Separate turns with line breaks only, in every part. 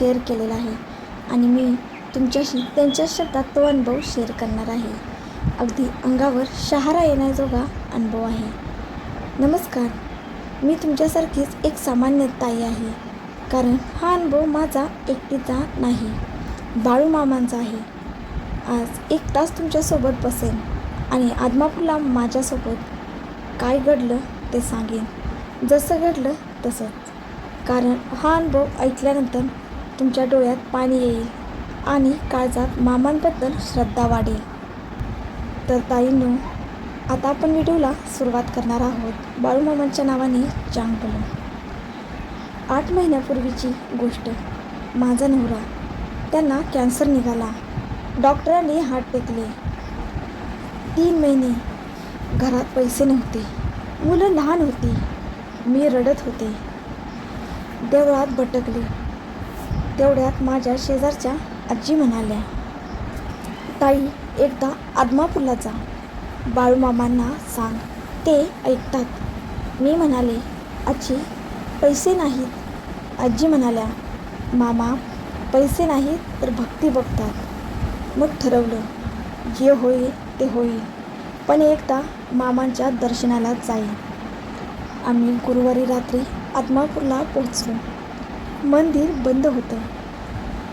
Share केलेला आहे आणि मी तुमच्याशी त्यांच्या शब्दात तो अनुभव शेअर करणार आहे. अगदी अंगावर शहारा येण्याजोगा अनुभव आहे. नमस्कार, मी तुमच्यासारखीच एक सामान्य ताई आहे. कारण हा अनुभव माझा एकटीचा नाही, बाळूमामांचा आहे. आज 1 तास तुमच्यासोबत बसेन आणि आदमापूरला माझ्यासोबत काय घडलं ते सांगेन, जसं घडलं तसंच. कारण हा अनुभव ऐकल्यानंतर तुमच्या डोळ्यात पाणी येईल आणि काळजात मामांबद्दल श्रद्धा वाढेल. तर ताईंनो, आता आपण व्हिडिओला सुरुवात करणार आहोत. बाळूमामांच्या नावाने चांगलं. 8 महिन्यापूर्वीची गोष्ट. माझा नवरा, त्यांना कॅन्सर निघाला. डॉक्टरांनी हात टेकले. 3 महिने घरात पैसे नव्हते. मुलं लहान होती. मी रडत होते. देवळात भटकले. तेवढ्यात माझ्या शेजारच्या आजी म्हणाल्या, ताई, एकदा आदमापूरला जा. बाळूमामांना सांग, ते ऐकतात. मी म्हणाले, आजी, पैसे नाहीत. आजी म्हणाल्या, मामा, पैसे नाहीत तर भक्ती बघतात. मग ठरवलं, जे होईल ते होईल, पण एकदा मामांच्या दर्शनाला जाईल. आम्ही गुरुवारी रात्री आदमापूरला पोहोचलो. मंदिर बंद होतं.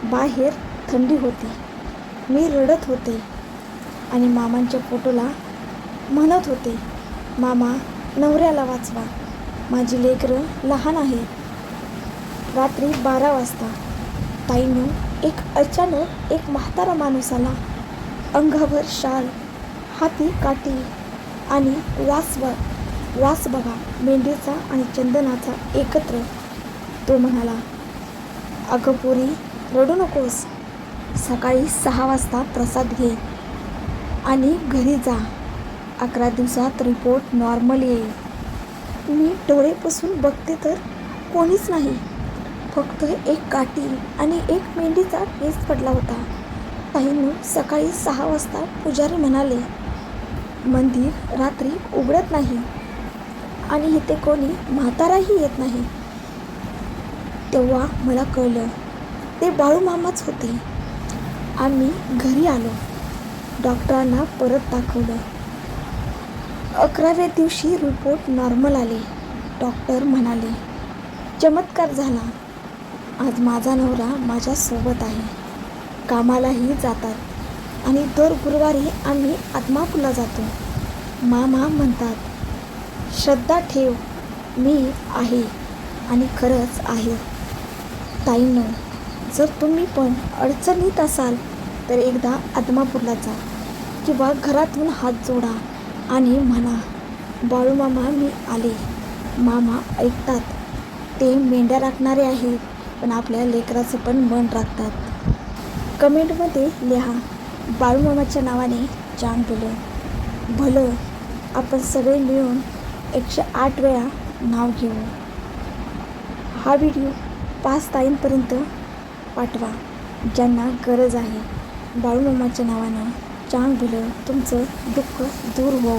बाहेर थंडी होती. मी रडत होते आणि मामांच्या फोटोला म्हणत होते, मामा, नवऱ्याला वाचवा, माझी लेकरं लहान आहेत. रात्री 12 वाजता ताईंनो, अचानक एक म्हातारा माणूस आला. अंगावर शाल, हाती काठी आणि वास बघा, मेंढीचा आणि चंदनाचा एकत्र. तो म्हणाला, अगं पोरी, रडू नकोस. सकाळी 6 वाजता प्रसाद घे आणि घरी जा. 11 दिवसात रिपोर्ट नॉर्मल येईल. मी डोळे पुसून बघते तर कोणीच नाही. फक्त एक काठी आणि एक मेंढीचा केस पडला होता. ताईंनो, सकाळी 6 वाजता पुजारी म्हणाले, मंदिर रात्री उघडत नाही आणि इथे कोणी म्हाताराही येत नाही. तेव्हा मला कळलं, ते बाळूमामाच होते. आम्ही घरी आलो. डॉक्टरांना परत दाखवलं. 11व्या दिवशी रिपोर्ट नॉर्मल आले. डॉक्टर म्हणाले, चमत्कार झाला. आज माझा नवरा माझ्यासोबत आहे. कामालाही जातात आणि दर गुरुवारी आम्ही आदमापूरला जातो. मामा म्हणतात, श्रद्धा ठेव, मी आहे आणि खरंच आहे. ताईंनो, जर तुम्ही पण अडचणीत असाल तर एकदा आदमापूरला जा किंवा घरातून हात जोडा आणि म्हणा, बाळूमामा मी आले. मामा ऐकतात. ते मेंढ्या राखणारे आहेत, पण आपल्या लेकराचं पण मन राखतात. कमेंटमध्ये लिहा, बाळूमामाच्या नावाने चांगलं. भलं आपण सगळे मिळून 108 वेळा नाव घेऊ. हा व्हिडिओ 5 ताईंपर्यंत पाठवा, ज्यांना गरज आहे. बाळूमामाच्या नावानं चांगलं तुमचं दुःख दूर होवो.